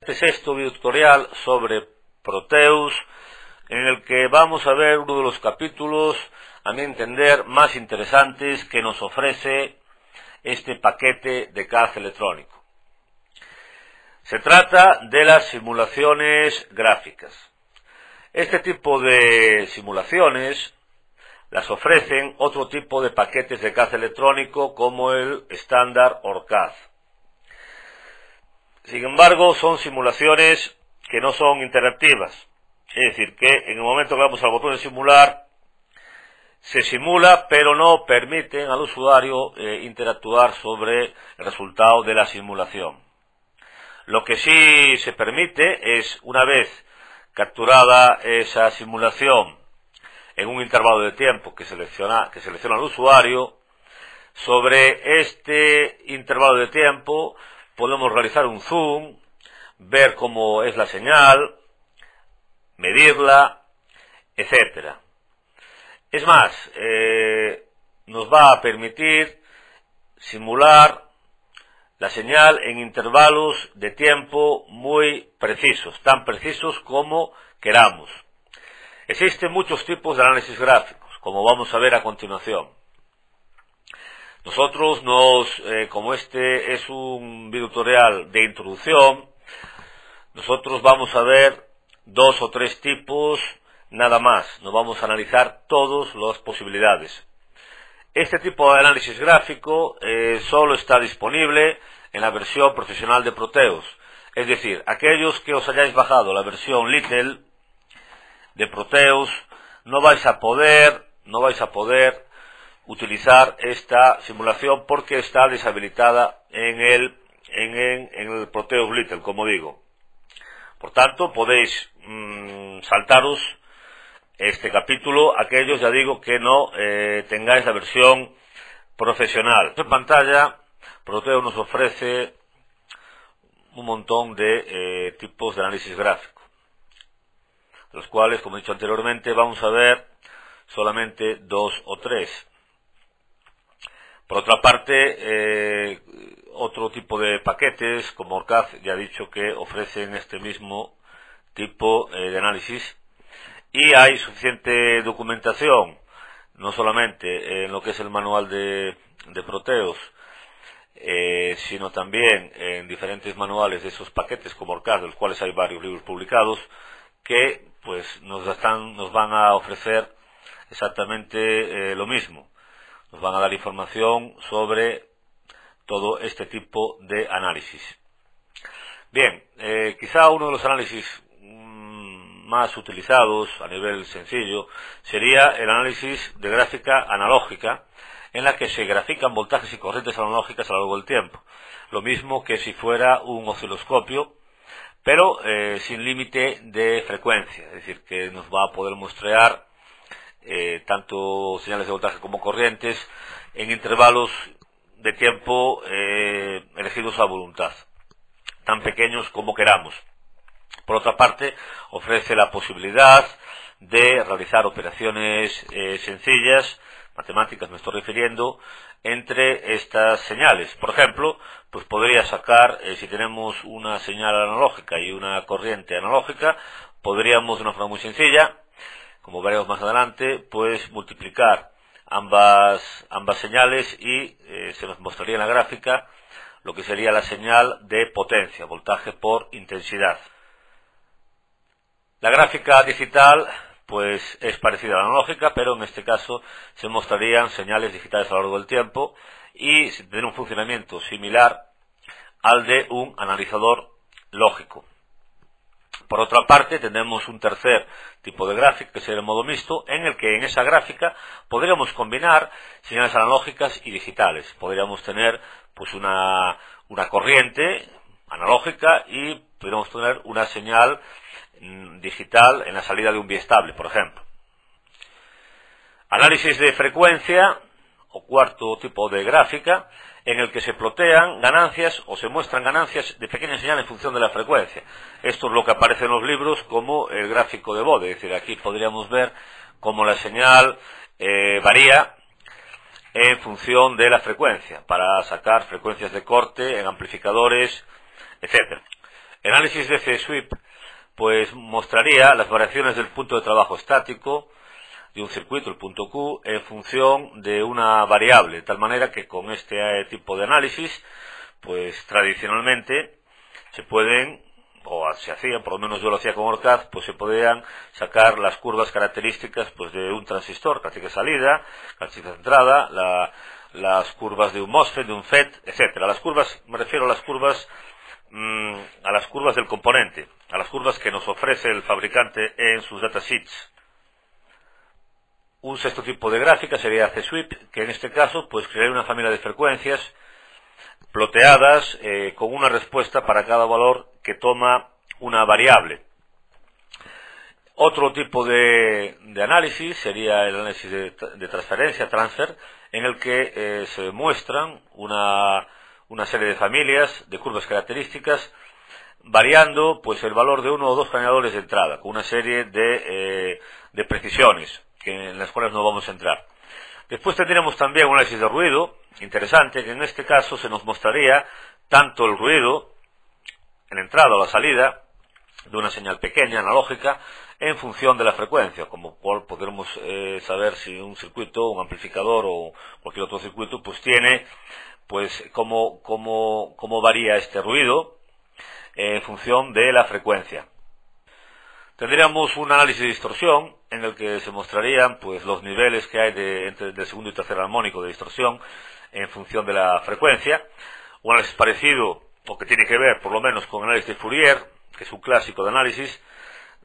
Este sexto video tutorial sobre Proteus, en el que vamos a ver uno de los capítulos, a mi entender, más interesantes que nos ofrece este paquete de CAD electrónico. Se trata de las simulaciones gráficas. Este tipo de simulaciones las ofrecen otro tipo de paquetes de CAD electrónico como el estándar OrCAD. Sin embargo, son simulaciones que no son interactivas. Es decir, que en el momento que damos al botón de simular, se simula, pero no permiten al usuario interactuar sobre el resultado de la simulación. Lo que sí se permite es, una vez capturada esa simulación en un intervalo de tiempo que selecciona el usuario, sobre este intervalo de tiempo podemos realizar un zoom, ver cómo es la señal, medirla, etcétera. Es más, nos va a permitir simular la señal en intervalos de tiempo muy precisos, tan precisos como queramos. Existen muchos tipos de análisis gráficos, como vamos a ver a continuación. Nosotros como este es un video tutorial de introducción, nosotros vamos a ver 2 o 3 tipos nada más. No vamos a analizar todas las posibilidades. Este tipo de análisis gráfico solo está disponible en la versión profesional de Proteus. Es decir, aquellos que os hayáis bajado la versión Little de Proteus, no vais a poder utilizar esta simulación porque está deshabilitada en el Proteus Little, como digo. Por tanto, podéis saltaros este capítulo, aquellos, ya digo, que no tengáis la versión profesional. En pantalla, Proteus nos ofrece un montón de tipos de análisis gráfico, de los cuales, como he dicho anteriormente, vamos a ver solamente 2 o 3. Por otra parte, otro tipo de paquetes como OrCAD ya he dicho que ofrecen este mismo tipo de análisis, y hay suficiente documentación, no solamente en lo que es el manual de Proteus, sino también en diferentes manuales de esos paquetes como OrCAD, de los cuales hay varios libros publicados, que pues nos van a ofrecer exactamente lo mismo. Nos van a dar información sobre todo este tipo de análisis. Bien, quizá uno de los análisis más utilizados a nivel sencillo sería el análisis de gráfica analógica, en la que se grafican voltajes y corrientes analógicas a lo largo del tiempo. Lo mismo que si fuera un osciloscopio, pero sin límite de frecuencia, es decir, que nos va a poder mostrar tanto señales de voltaje como corrientes en intervalos de tiempo elegidos a voluntad, tan pequeños como queramos. Por otra parte, ofrece la posibilidad de realizar operaciones sencillas, matemáticas me estoy refiriendo, entre estas señales. Por ejemplo, pues podría sacar, si tenemos una señal analógica y una corriente analógica, podríamos de una forma muy sencilla, como veremos más adelante, pues multiplicar ambas señales y se nos mostraría en la gráfica lo que sería la señal de potencia, voltaje por intensidad. La gráfica digital pues es parecida a la analógica, pero en este caso se mostrarían señales digitales a lo largo del tiempo y tendría un funcionamiento similar al de un analizador lógico. Por otra parte, tenemos un tercer tipo de gráfica, que sería el modo mixto, en el que en esa gráfica podríamos combinar señales analógicas y digitales. Podríamos tener pues una corriente analógica y podríamos tener una señal digital en la salida de un biestable, por ejemplo. Análisis de frecuencia, o cuarto tipo de gráfica, en el que se plotean ganancias o se muestran ganancias de pequeña señal en función de la frecuencia. Esto es lo que aparece en los libros como el gráfico de Bode, es decir, aquí podríamos ver cómo la señal varía en función de la frecuencia, para sacar frecuencias de corte en amplificadores, etcétera. El análisis de C-Sweep pues mostraría las variaciones del punto de trabajo estático de un circuito, el punto Q, en función de una variable, de tal manera que con este tipo de análisis, pues tradicionalmente se pueden, o se hacían, por lo menos yo lo hacía con ORCAD, pues se podían sacar las curvas características pues de un transistor, característica de salida, característica de entrada, las curvas de un MOSFET, de un FET, etcétera. Las curvas, me refiero a las curvas del componente, a las curvas que nos ofrece el fabricante en sus datasheets. Un sexto tipo de gráfica sería C-Sweep, que en este caso pues crearía una familia de frecuencias ploteadas con una respuesta para cada valor que toma una variable. Otro tipo de análisis sería el análisis de transferencia, transfer, en el que se muestran una serie de familias de curvas características variando pues el valor de uno o dos generadores de entrada, con una serie de precisiones en las cuales no vamos a entrar. Después tendríamos también un análisis de ruido, interesante, que en este caso se nos mostraría tanto el ruido en la entrada o la salida de una señal pequeña, analógica, en función de la frecuencia, como podremos saber si un circuito, un amplificador o cualquier otro circuito, pues tiene, pues, cómo varía este ruido en función de la frecuencia. Tendríamos un análisis de distorsión en el que se mostrarían pues los niveles que hay entre el segundo y tercer armónico de distorsión en función de la frecuencia. Un análisis parecido, o que tiene que ver por lo menos con el análisis de Fourier, que es un clásico de análisis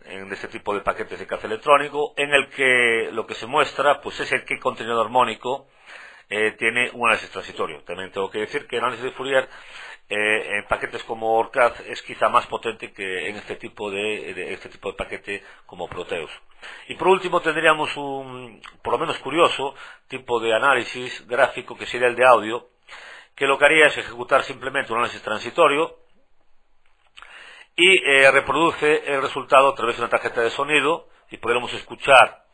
de este tipo de paquetes de cálculo electrónico, en el que lo que se muestra pues es el qué contenido armónico tiene un análisis transitorio. También tengo que decir que el análisis de Fourier en paquetes como ORCAD es quizá más potente que en este tipo de paquete como Proteus. Y por último tendríamos un, por lo menos curioso, tipo de análisis gráfico que sería el de audio, que lo que haría es ejecutar simplemente un análisis transitorio y reproduce el resultado a través de una tarjeta de sonido y podremos escuchar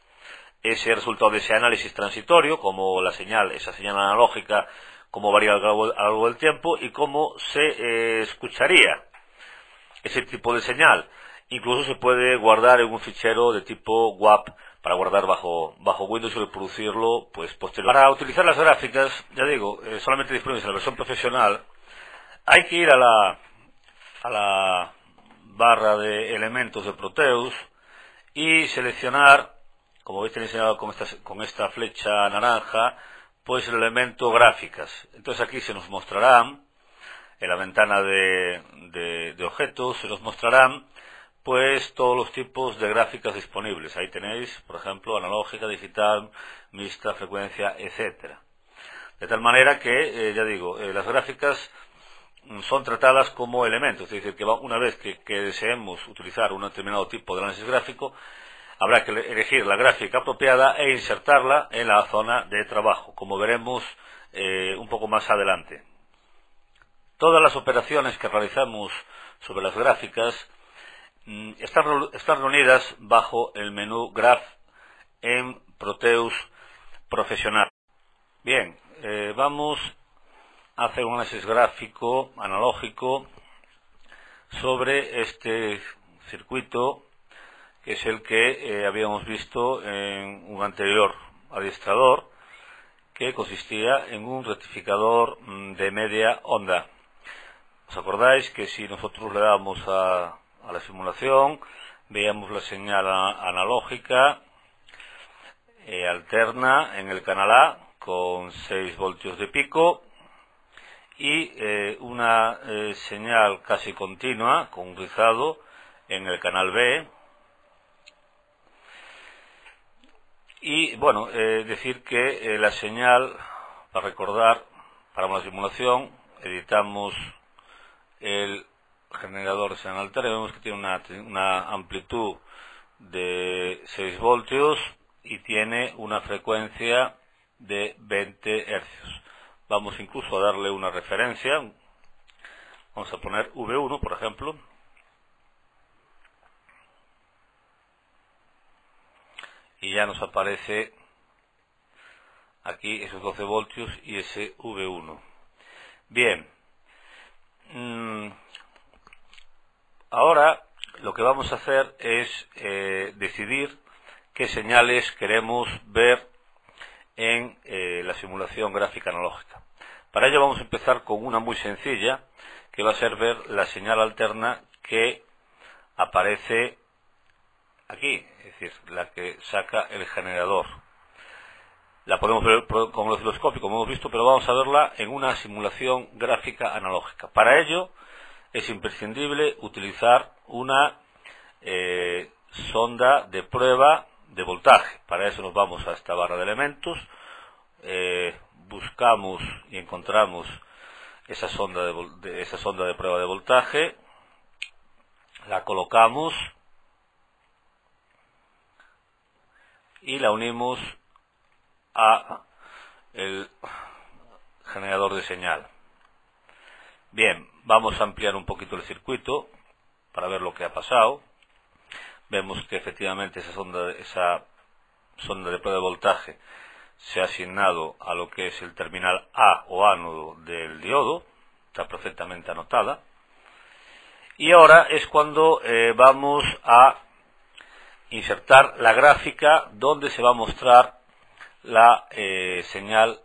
ese resultado de ese análisis transitorio, como esa señal analógica, cómo varía a lo largo del tiempo y cómo se escucharía ese tipo de señal. Incluso se puede guardar en un fichero de tipo WAP para guardar bajo Windows y reproducirlo pues posteriormente. Para utilizar las gráficas, ya digo, solamente disponibles en la versión profesional, hay que ir a la barra de elementos de Proteus y seleccionar, como veis tenéis señalado con esta flecha naranja, pues el elemento gráficas. Entonces aquí se nos mostrarán, en la ventana de objetos, se nos mostrarán pues todos los tipos de gráficas disponibles. Ahí tenéis, por ejemplo, analógica, digital, mixta, frecuencia, etcétera. De tal manera que, ya digo, las gráficas son tratadas como elementos, es decir, que una vez que deseemos utilizar un determinado tipo de análisis gráfico, habrá que elegir la gráfica apropiada e insertarla en la zona de trabajo, como veremos un poco más adelante. Todas las operaciones que realizamos sobre las gráficas están reunidas bajo el menú Graph en Proteus Profesional. Bien, vamos a hacer un análisis gráfico analógico sobre este circuito, que es el que habíamos visto en un anterior adiestrador, que consistía en un rectificador de media onda. ¿Os acordáis que si nosotros le damos a la simulación, veíamos la señal analógica alterna en el canal A con 6 voltios de pico y una señal casi continua con un rizado en el canal B? Y bueno, decir que la señal, para recordar, para una simulación, editamos el generador de señal alterna, vemos que tiene una amplitud de 6 voltios y tiene una frecuencia de 20 hercios. Vamos incluso a darle una referencia, vamos a poner V1, por ejemplo. Y ya nos aparece aquí esos 12 voltios y ese V1. Bien. Ahora lo que vamos a hacer es decidir qué señales queremos ver en la simulación gráfica analógica. Para ello vamos a empezar con una muy sencilla, que va a ser ver la señal alterna que aparece aquí, es decir, la que saca el generador. La podemos ver con el osciloscopio, como hemos visto, pero vamos a verla en una simulación gráfica analógica. Para ello es imprescindible utilizar una sonda de prueba de voltaje. Para eso nos vamos a esta barra de elementos, buscamos y encontramos esa sonda de prueba de voltaje, la colocamos y la unimos a el generador de señal. Bien, vamos a ampliar un poquito el circuito para ver lo que ha pasado. Vemos que efectivamente esa sonda de prueba de voltaje se ha asignado a lo que es el terminal A o ánodo del diodo, está perfectamente anotada. Y ahora es cuando vamos a insertar la gráfica donde se va a mostrar la señal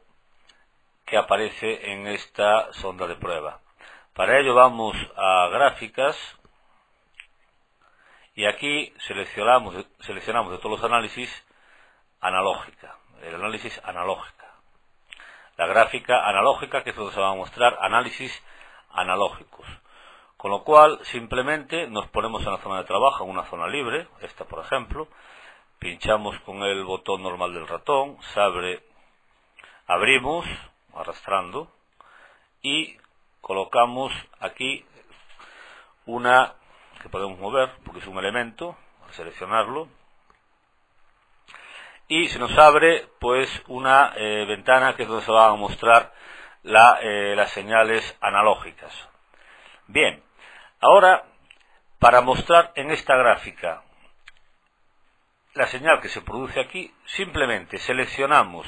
que aparece en esta sonda de prueba. Para ello vamos a gráficas y aquí seleccionamos de todos los análisis analógica, el análisis analógica. La gráfica analógica, que es donde se van a mostrar análisis analógicos. Con lo cual, simplemente nos ponemos en la zona de trabajo, en una zona libre, esta por ejemplo, pinchamos con el botón normal del ratón, se abre, abrimos, arrastrando, y colocamos aquí una que podemos mover, porque es un elemento, al seleccionarlo, y se nos abre pues una ventana que es donde se van a mostrar las señales analógicas. Bien, ahora para mostrar en esta gráfica la señal que se produce aquí, simplemente seleccionamos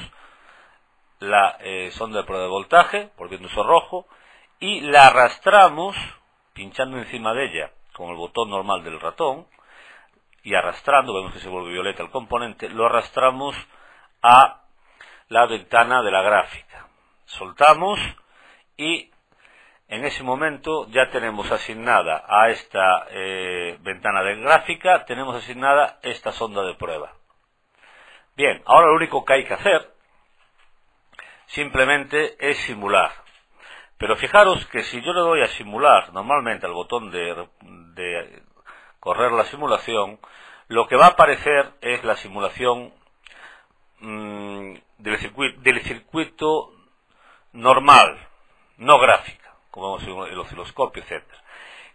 la sonda de prueba de voltaje, volviendo uso rojo, y la arrastramos, pinchando encima de ella con el botón normal del ratón, y arrastrando, vemos que se vuelve violeta el componente, lo arrastramos a la ventana de la gráfica. Soltamos y en ese momento ya tenemos asignada a esta ventana de gráfica, tenemos asignada esta sonda de prueba. Bien, ahora lo único que hay que hacer simplemente es simular. Pero fijaros que si yo le doy a simular normalmente al botón de correr la simulación, lo que va a aparecer es la simulación del circuito normal, no gráfica, como vemos en el osciloscopio, etc.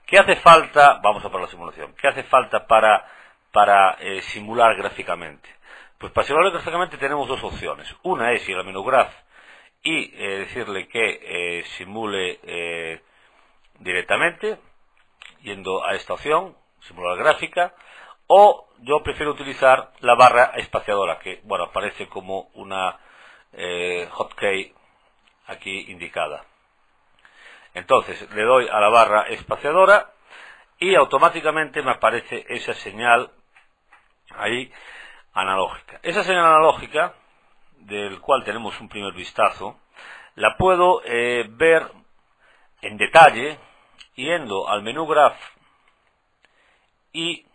¿Qué hace falta? Vamos a por la simulación. ¿Qué hace falta para simular gráficamente? Pues para simular gráficamente tenemos dos opciones. Una es ir al menú Graph y decirle que simule directamente, yendo a esta opción, simular gráfica, o yo prefiero utilizar la barra espaciadora, que bueno, aparece como una hotkey aquí indicada. Entonces le doy a la barra espaciadora y automáticamente me aparece esa señal ahí analógica. Esa señal analógica, del cual tenemos un primer vistazo, la puedo ver en detalle yendo al menú Graph y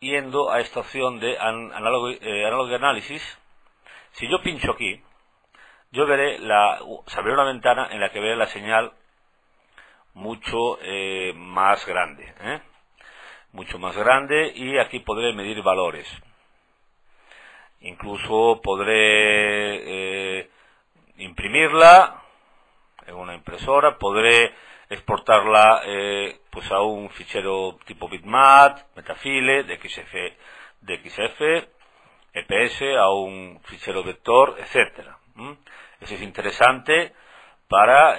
yendo a esta opción de Analog Analysis. Si yo pincho aquí, yo veré se abrirá una ventana en la que veré la señal mucho más grande, mucho más grande, y aquí podré medir valores. Incluso podré imprimirla en una impresora, podré exportarla pues a un fichero tipo bitmap, metafile, DXF, EPS, a un fichero vector, etcétera. Eso es interesante para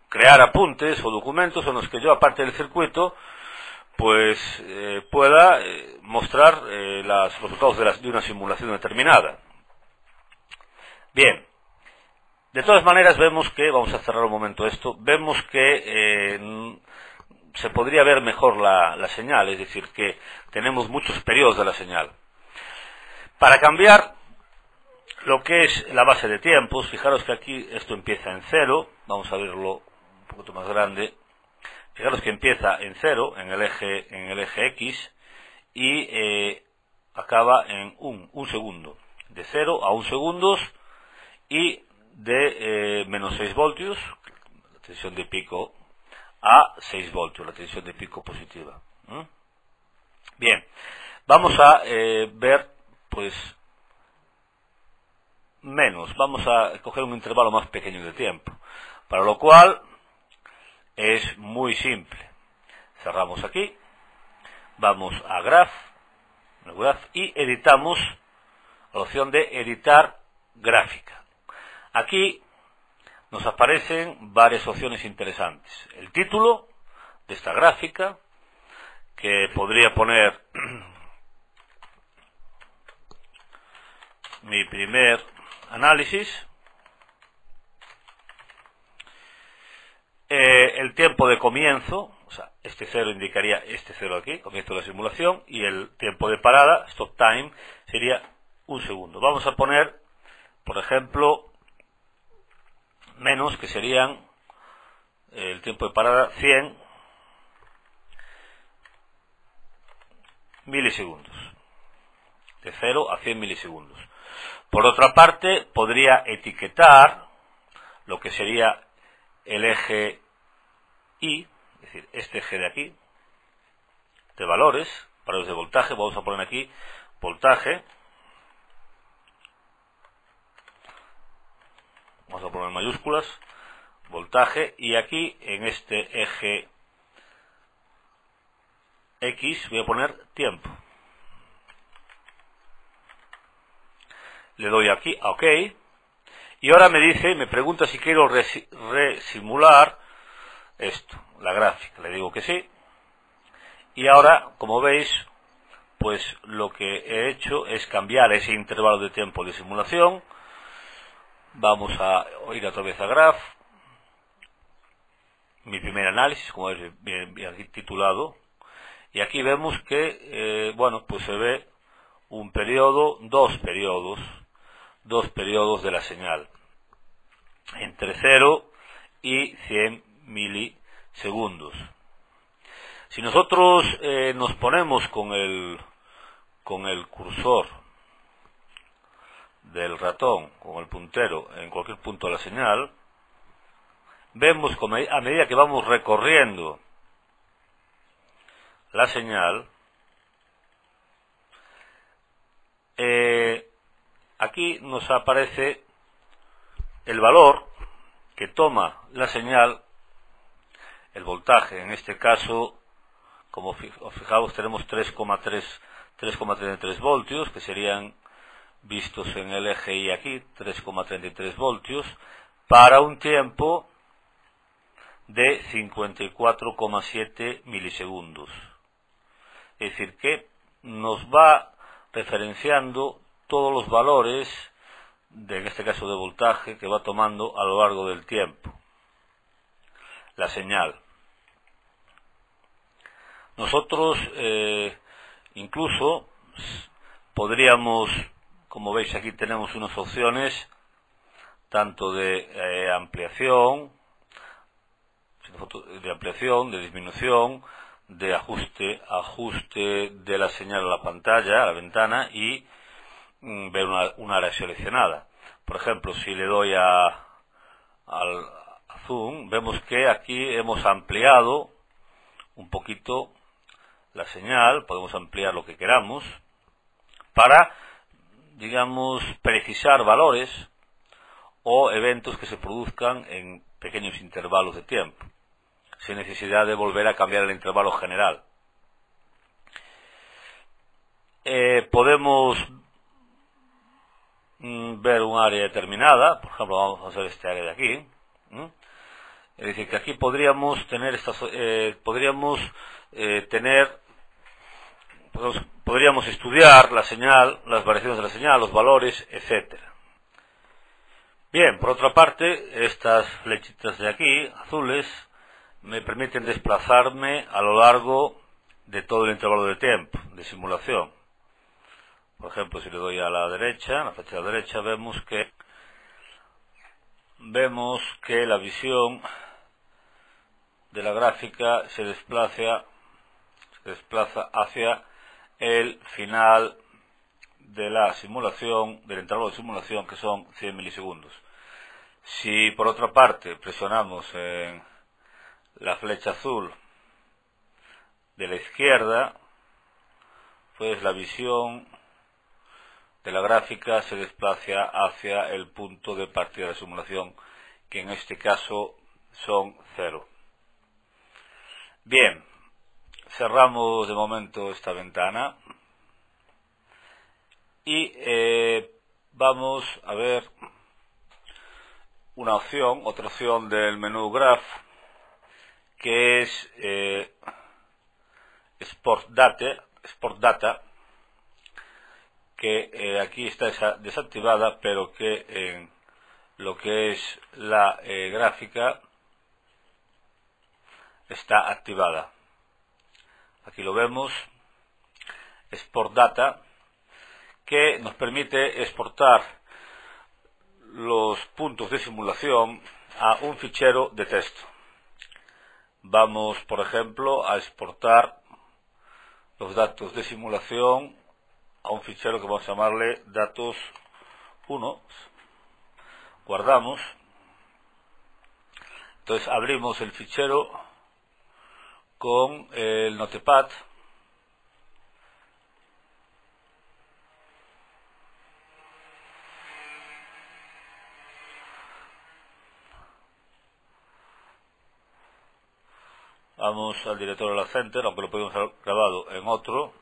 crear apuntes o documentos en los que yo, aparte del circuito, pues pueda mostrar los resultados de una simulación determinada. Bien, de todas maneras vemos que, vamos a cerrar un momento esto, vemos que se podría ver mejor la señal, es decir, que tenemos muchos periodos de la señal. Para cambiar lo que es la base de tiempos, fijaros que aquí esto empieza en 0, vamos a verlo un poquito más grande. Fijaros que empieza en 0, en el eje X, y acaba en 1 segundo. De 0 a 1 segundos, y de menos 6 voltios, la tensión de pico, a 6 voltios, la tensión de pico positiva. Bien, vamos a ver, pues, menos. Vamos a coger un intervalo más pequeño de tiempo, para lo cual es muy simple. Cerramos aquí, vamos a Graph y editamos la opción de editar gráfica. Aquí nos aparecen varias opciones interesantes. El título de esta gráfica, que podría poner mi primer análisis. El tiempo de comienzo, o sea, este 0 indicaría este 0 aquí, comienzo de la simulación, y el tiempo de parada, stop time, sería 1 segundo. Vamos a poner, por ejemplo, menos, que serían el tiempo de parada 100 milisegundos. De 0 a 100 milisegundos. Por otra parte, podría etiquetar lo que sería el eje Y, es decir, este eje de aquí, de valores de voltaje. Vamos a poner aquí voltaje. Vamos a poner mayúsculas, voltaje, y aquí en este eje X voy a poner tiempo. Le doy aquí a OK, y ahora me pregunta si quiero resimular esto, la gráfica. Le digo que sí, y ahora, como veis, pues lo que he hecho es cambiar ese intervalo de tiempo de simulación. Vamos a ir otra vez a Graph, mi primer análisis, como es bien aquí titulado, y aquí vemos que, bueno, pues se ve un periodo, dos periodos de la señal, entre 0 y 100 milisegundos. Si nosotros nos ponemos con el cursor del ratón, con el puntero, en cualquier punto de la señal, vemos como a medida que vamos recorriendo la señal, aquí nos aparece el valor que toma la señal, el voltaje. En este caso, como fijaos, tenemos 3,33 voltios, que serían vistos en el eje Y aquí, 3,33 voltios, para un tiempo de 54,7 milisegundos. Es decir, que nos va referenciando todos los valores, en este caso de voltaje, que va tomando a lo largo del tiempo la señal. Nosotros incluso podríamos, como veis aquí tenemos unas opciones tanto de ampliación, de disminución, de ajuste de la señal a la pantalla, a la ventana, y ver una área seleccionada. Por ejemplo, si le doy al zoom, vemos que aquí hemos ampliado un poquito la señal. Podemos ampliar lo que queramos para, digamos, precisar valores o eventos que se produzcan en pequeños intervalos de tiempo, sin necesidad de volver a cambiar el intervalo general. Podemos ver un área determinada. Por ejemplo, vamos a hacer este área de aquí. Es decir, que aquí podríamos tener podríamos estudiar la señal, las variaciones de la señal, los valores, etcétera. Bien, por otra parte, estas flechitas de aquí, azules, me permiten desplazarme a lo largo de todo el intervalo de tiempo de simulación. Por ejemplo, si le doy a la derecha, a la flecha derecha, vemos que la visión de la gráfica se desplaza hacia el final de la simulación, del intervalo de simulación, que son 100 milisegundos. Si por otra parte presionamos en la flecha azul de la izquierda, pues la visión de la gráfica se desplaza hacia el punto de partida de la simulación, que en este caso son 0. Bien, cerramos de momento esta ventana y vamos a ver otra opción del menú Graph, que es Export Data, que aquí está desactivada, pero que en lo que es la gráfica está activada. Aquí lo vemos, Export Data, que nos permite exportar los puntos de simulación a un fichero de texto. Vamos, por ejemplo, a exportar los datos de simulación a un fichero que vamos a llamarle datos 1. Guardamos. Entonces abrimos el fichero con el Notepad. Vamos al directorio de la Center, aunque lo podemos haber grabado en otro.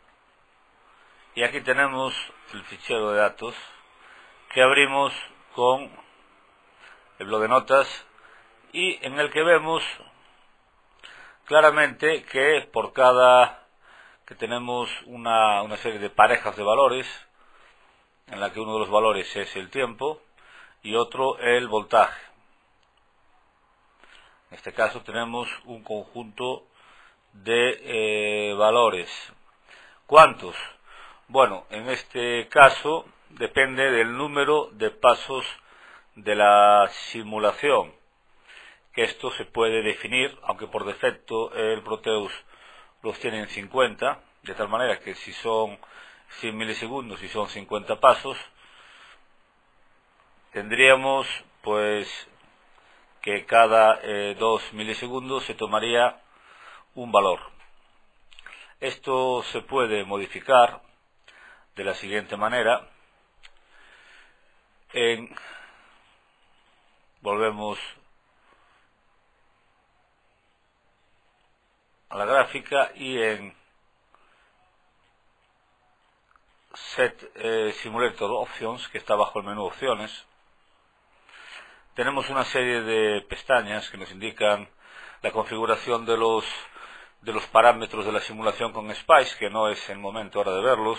Y aquí tenemos el fichero de datos que abrimos con el bloc de notas y en el que vemos claramente que por cada que tenemos una serie de parejas de valores, en la que uno de los valores es el tiempo y otro el voltaje. En este caso tenemos un conjunto de valores. ¿Cuántos? Bueno, en este caso depende del número de pasos de la simulación, que esto se puede definir, aunque por defecto el Proteus los tiene en 50, de tal manera que si son 100 milisegundos y son 50 pasos, tendríamos pues que cada 2 milisegundos se tomaría un valor. Esto se puede modificar de la siguiente manera. Volvemos a la gráfica y en Set Simulator Options, que está bajo el menú Opciones, tenemos una serie de pestañas que nos indican la configuración de los parámetros de la simulación con Spice, que no es el momento ahora de verlos,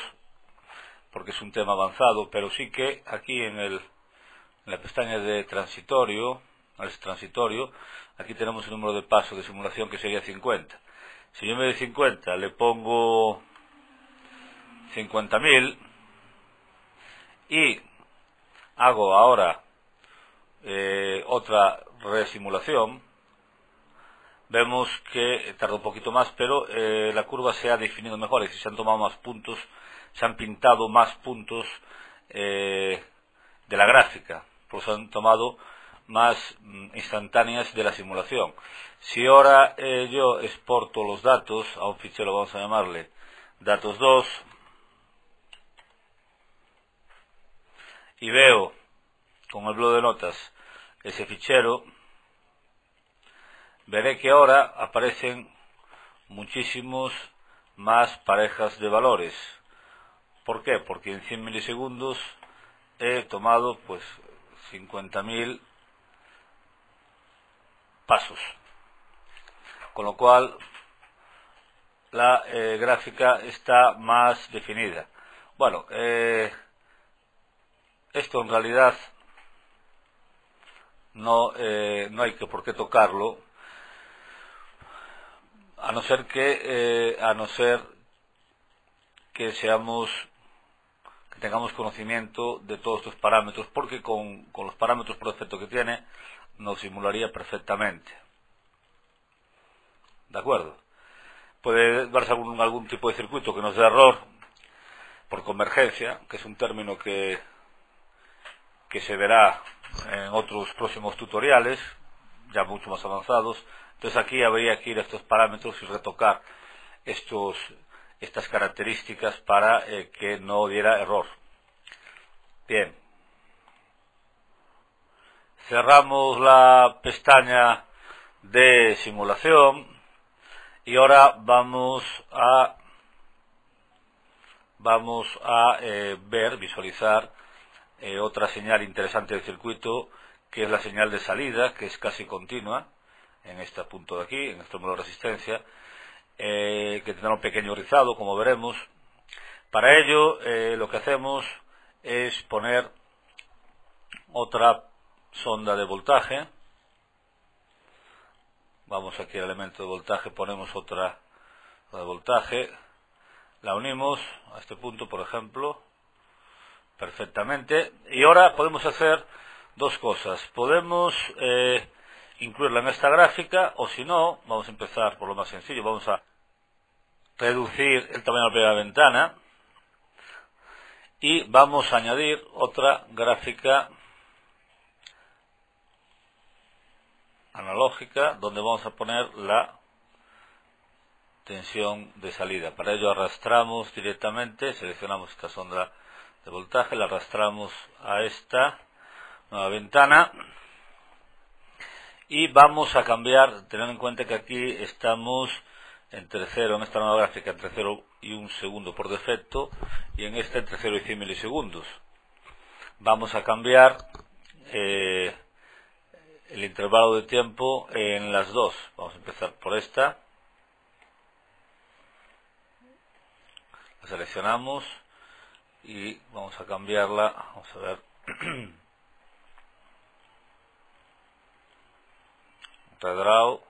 porque es un tema avanzado, pero sí que aquí en la pestaña de transitorio, aquí tenemos el número de pasos de simulación, que sería 50. Si yo en vez de 50 le pongo 50.000 y hago ahora otra resimulación, vemos que tarda un poquito más, pero la curva se ha definido mejor, es decir, se han tomado más puntos, se han pintado más puntos de la gráfica, pues han tomado más instantáneas de la simulación. Si ahora yo exporto los datos a un fichero, vamos a llamarle datos 2, y veo con el bloc de notas ese fichero, veré que ahora aparecen muchísimos más parejas de valores. ¿Por qué? Porque en 100 milisegundos he tomado pues 50.000 pasos, con lo cual la gráfica está más definida. Bueno, esto en realidad no hay por qué tocarlo, a no ser que tengamos conocimiento de todos estos parámetros, porque con los parámetros por defecto que tiene nos simularía perfectamente. ¿De acuerdo? Puede darse algún tipo de circuito que nos dé error por convergencia, que es un término que se verá en otros próximos tutoriales, ya mucho más avanzados. Entonces aquí habría que ir a estos parámetros y retocar estas características para que no diera error. Bien. Cerramos la pestaña de simulación y ahora vamos a visualizar otra señal interesante del circuito, que es la señal de salida, que es casi continua en este punto de aquí, en este módulo de resistencia, que tendrá un pequeño rizado, como veremos. Para ello lo que hacemos es poner otra sonda de voltaje. Vamos aquí al elemento de voltaje, ponemos otra de voltaje, la unimos a este punto, por ejemplo, perfectamente. Y ahora podemos hacer dos cosas. Podemos incluirla en esta gráfica, o si no, vamos a empezar por lo más sencillo. Vamos a reducir el tamaño de la primera ventana y vamos a añadir otra gráfica analógica donde vamos a poner la tensión de salida. Para ello arrastramos directamente, seleccionamos esta sonda de voltaje, la arrastramos a esta nueva ventana y vamos a cambiar, teniendo en cuenta que aquí estamos entre 0, en esta nueva gráfica, entre 0 y 1 segundo por defecto, y en esta entre 0 y 100 milisegundos. Vamos a cambiar el intervalo de tiempo en las dos. Vamos a empezar por esta. La seleccionamos y vamos a cambiarla. Vamos a ver. Redraw.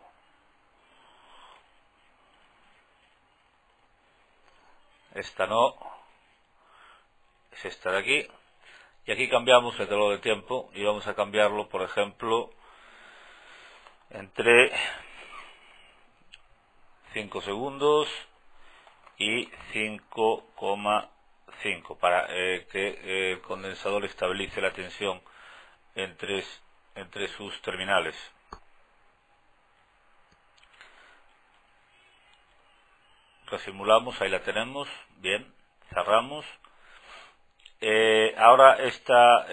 Esta no. Es esta de aquí. Y aquí cambiamos el intervalo de tiempo y vamos a cambiarlo, por ejemplo, entre 5 segundos y 5,5 para que el condensador estabilice la tensión entre sus terminales. Resimulamos, ahí la tenemos, bien, cerramos. Ahora esta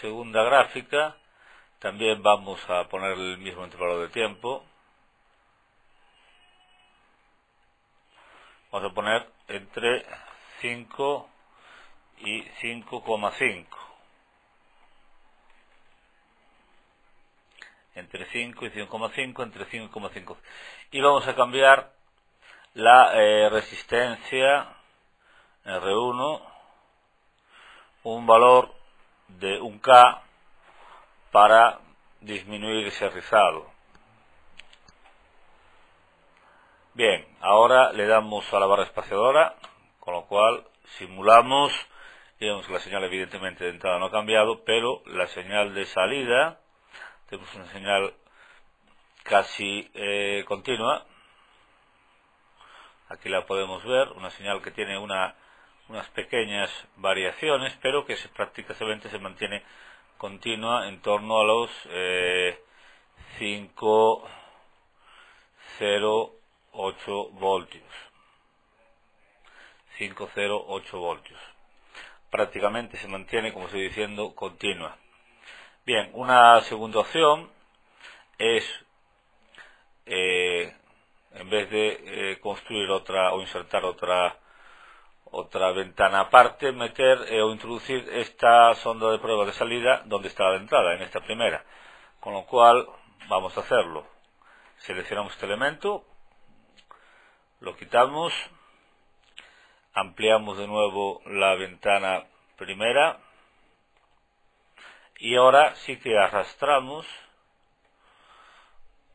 segunda gráfica también vamos a poner el mismo intervalo de tiempo. Vamos a poner entre 5 y 5,5. Entre 5 y 5,5, entre 5,5. Y vamos a cambiar la resistencia R1, un valor de 1K para disminuir ese rizado. Bien, ahora le damos a la barra espaciadora, con lo cual simulamos y vemos que la señal evidentemente de entrada no ha cambiado, pero la señal de salida, tenemos una señal casi continua. Aquí la podemos ver, una señal que tiene unas pequeñas variaciones, pero que prácticamente se mantiene continua en torno a los 5,08 voltios. 5,08 voltios. Prácticamente se mantiene, como estoy diciendo, continua. Bien, una segunda opción es, en vez de construir otra o insertar otra ventana aparte, meter o introducir esta sonda de prueba de salida donde está la de entrada, en esta primera. Con lo cual vamos a hacerlo. Seleccionamos este elemento, lo quitamos, ampliamos de nuevo la ventana primera y ahora sí que arrastramos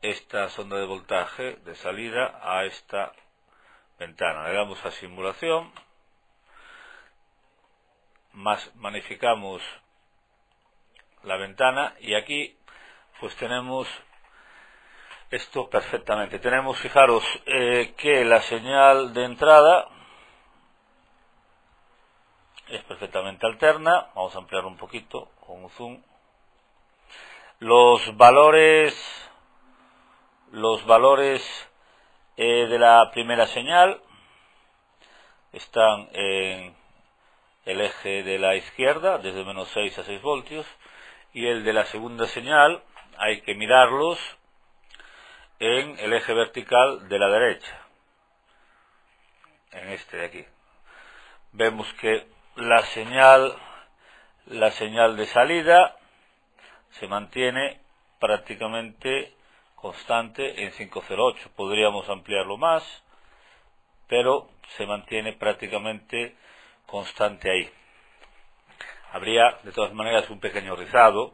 esta sonda de voltaje de salida a esta ventana. Le damos a simulación, magnificamos la ventana y aquí pues tenemos esto perfectamente. Tenemos, fijaros, que la señal de entrada es perfectamente alterna. Vamos a ampliar un poquito con un zoom. Los valores de la primera señal están en el eje de la izquierda, desde menos 6 a 6 voltios, y el de la segunda señal hay que mirarlos en el eje vertical de la derecha, en este de aquí. Vemos que la señal de salida se mantiene prácticamente constante en 508. Podríamos ampliarlo más, pero se mantiene prácticamente constante ahí. Habría de todas maneras un pequeño rizado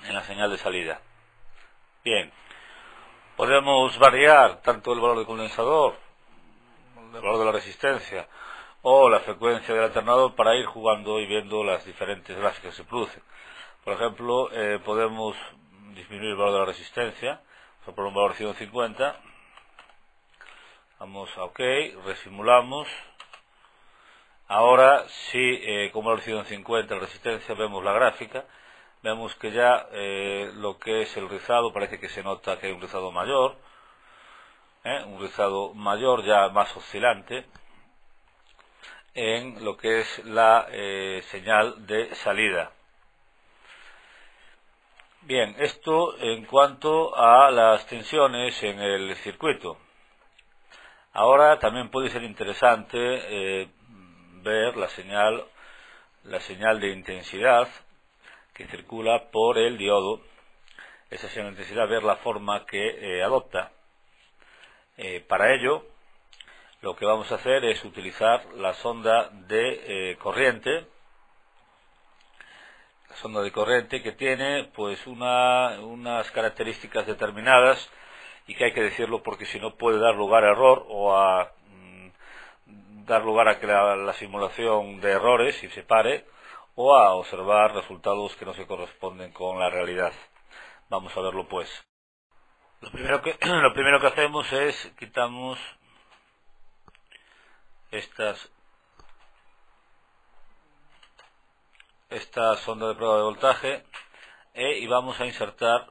en la señal de salida. Bien, podemos variar tanto el valor del condensador, el valor de la resistencia o la frecuencia del alternador para ir jugando y viendo las diferentes gráficas que se producen. Por ejemplo, podemos disminuir el valor de la resistencia, por un valor 150. Vamos a OK, resimulamos. Ahora sí, con valor 150 la resistencia, vemos la gráfica. Vemos que ya lo que es el rizado, parece que se nota que hay un rizado mayor, ya más oscilante en lo que es la señal de salida. Bien, esto en cuanto a las tensiones en el circuito. Ahora también puede ser interesante ver la señal de intensidad que circula por el diodo. Esa señal de intensidad, ver la forma que adopta. Para ello, lo que vamos a hacer es utilizar la sonda de corriente. La sonda de corriente que tiene pues unas características determinadas y que hay que decirlo porque si no puede dar lugar a error o a dar lugar a que la simulación de errores y se pare o a observar resultados que no se corresponden con la realidad. Vamos a verlo pues. Lo primero que hacemos es quitamos esta sonda de prueba de voltaje y vamos a insertar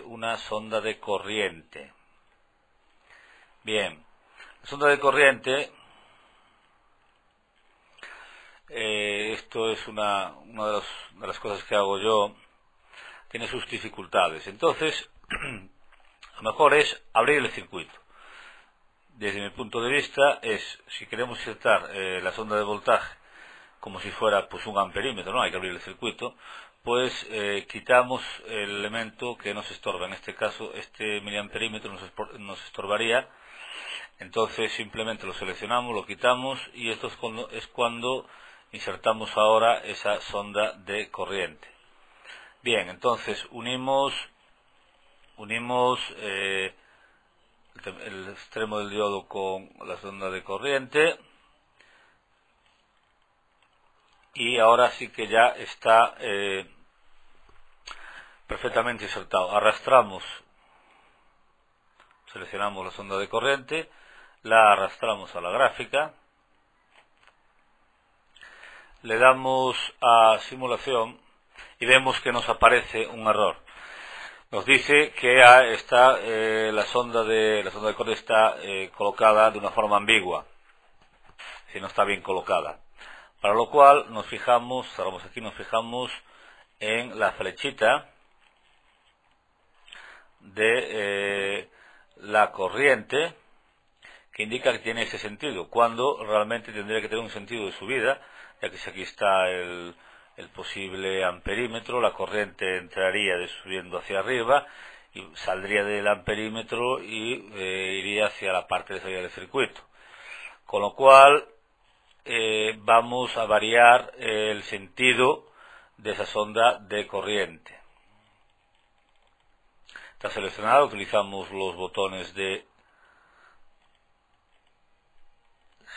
una sonda de corriente. Bien, la sonda de corriente, esto es una de las cosas que hago yo, tiene sus dificultades. Entonces, lo mejor es abrir el circuito. Desde mi punto de vista si queremos insertar la sonda de voltaje como si fuera pues un amperímetro, no hay que abrir el circuito, pues quitamos el elemento que nos estorba. En este caso, este miliamperímetro nos estorbaría. Entonces simplemente lo seleccionamos, lo quitamos y esto es cuando insertamos ahora esa sonda de corriente. Bien, entonces unimos el extremo del diodo con la sonda de corriente y ahora sí que ya está perfectamente insertado. Arrastramos, seleccionamos la sonda de corriente, la arrastramos a la gráfica, le damos a simulación y vemos que nos aparece un error. Nos dice que la sonda de corriente está colocada de una forma ambigua, si no está bien colocada. Para lo cual nos fijamos en la flechita de la corriente que indica que tiene ese sentido, cuando realmente tendría que tener un sentido de subida, ya que si aquí está el posible amperímetro, la corriente entraría subiendo hacia arriba y saldría del amperímetro y iría hacia la parte de salida del circuito. Con lo cual vamos a variar el sentido de esa sonda de corriente. Está seleccionado, utilizamos los botones de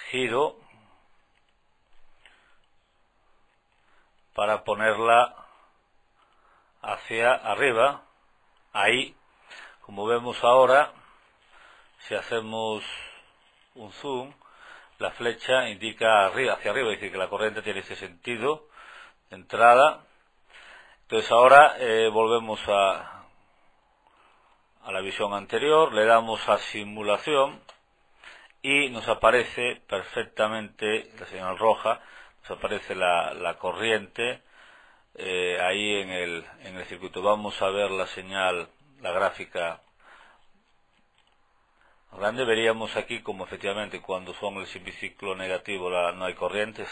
giro para ponerla hacia arriba. Ahí, como vemos ahora, si hacemos un zoom, la flecha indica hacia arriba, es decir, que la corriente tiene ese sentido de entrada. Entonces ahora volvemos a la visión anterior, le damos a simulación y nos aparece perfectamente la señal roja, nos aparece la corriente ahí en el circuito. Vamos a ver la señal, la gráfica grande. Veríamos aquí como efectivamente cuando son el semiciclo negativo no hay corriente, es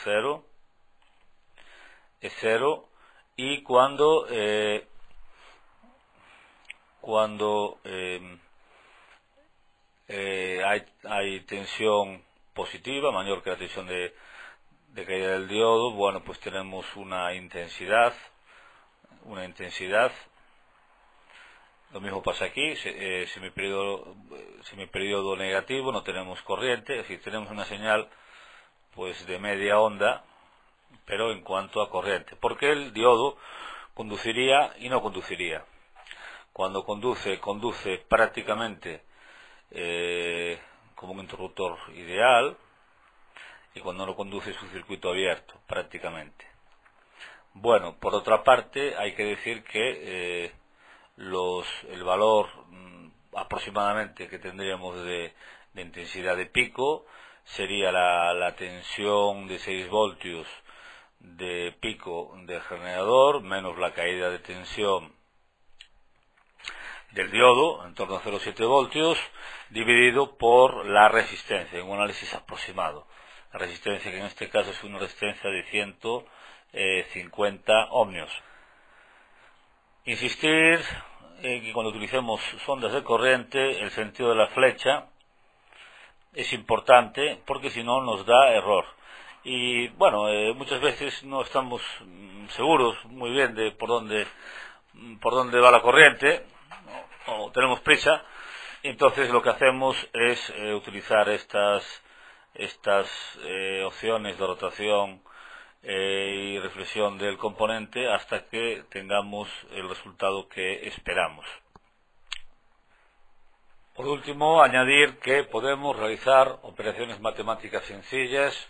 cero, y cuando hay tensión positiva, mayor que la tensión de caída del diodo, bueno, pues tenemos una intensidad. Lo mismo pasa aquí, semiperiodo negativo, no tenemos corriente, es decir, tenemos una señal pues de media onda, pero en cuanto a corriente, porque el diodo conduciría y no conduciría. Cuando conduce prácticamente como un interruptor ideal, y cuando no conduce es un circuito abierto prácticamente. Bueno, por otra parte hay que decir que el valor aproximadamente que tendríamos de intensidad de pico sería la tensión de 6 voltios de pico del generador menos la caída de tensión del diodo en torno a 0,7 voltios dividido por la resistencia en un análisis aproximado. La resistencia, que en este caso es una resistencia de 150 ohmios. Insistir en que cuando utilicemos sondas de corriente el sentido de la flecha es importante, porque si no nos da error. Y bueno, muchas veces no estamos seguros muy bien de por dónde va la corriente, o tenemos prisa, y entonces lo que hacemos es utilizar estas opciones de rotación y reflexión del componente hasta que tengamos el resultado que esperamos. Por último, añadir que podemos realizar operaciones matemáticas sencillas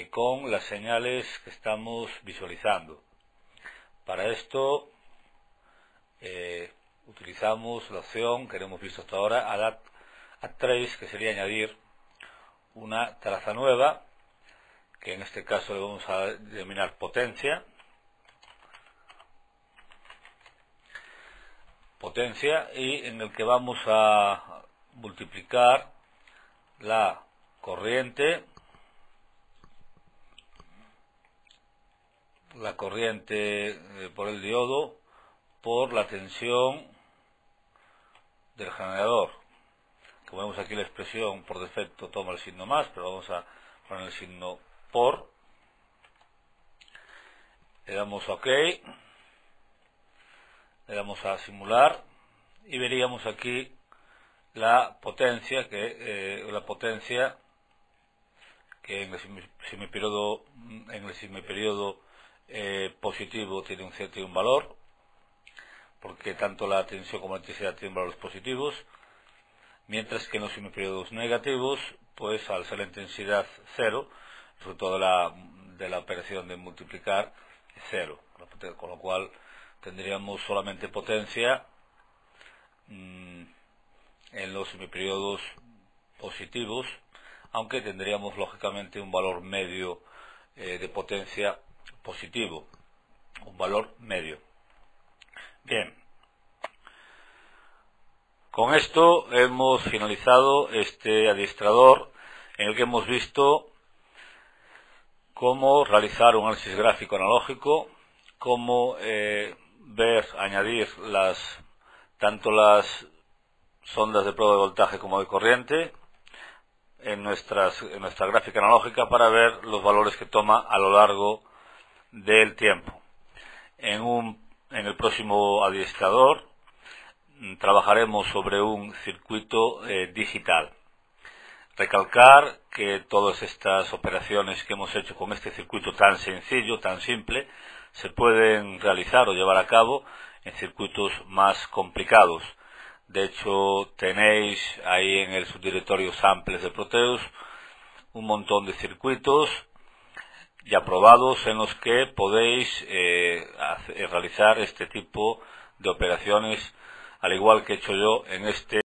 con las señales que estamos visualizando. Para esto utilizamos la opción que hemos visto hasta ahora, Add Trace, que sería añadir una traza nueva, que en este caso le vamos a denominar potencia, y en el que vamos a multiplicar la corriente por el diodo por la tensión del generador. Como vemos aquí, la expresión por defecto toma el signo más, pero vamos a poner el signo por. Le damos a OK, le damos a simular y veríamos aquí la potencia que en el semiperiodo positivo tiene un valor, porque tanto la tensión como la intensidad tienen valores positivos, mientras que en los semiperiodos negativos, pues al ser la intensidad cero, el resultado de la operación de multiplicar es cero, con lo cual tendríamos solamente potencia en los semiperiodos positivos, aunque tendríamos lógicamente un valor medio de potencia positivo, un valor medio. Bien, con esto hemos finalizado este adiestrador en el que hemos visto cómo realizar un análisis gráfico analógico, cómo añadir tanto las sondas de prueba de voltaje como de corriente en nuestra gráfica analógica para ver los valores que toma a lo largo del tiempo. En el próximo adiestrador trabajaremos sobre un circuito digital. Recalcar que todas estas operaciones que hemos hecho con este circuito tan sencillo, tan simple, se pueden realizar o llevar a cabo en circuitos más complicados. De hecho, tenéis ahí en el subdirectorio Samples de Proteus un montón de circuitos ya probados en los que podéis realizar este tipo de operaciones, al igual que he hecho yo en este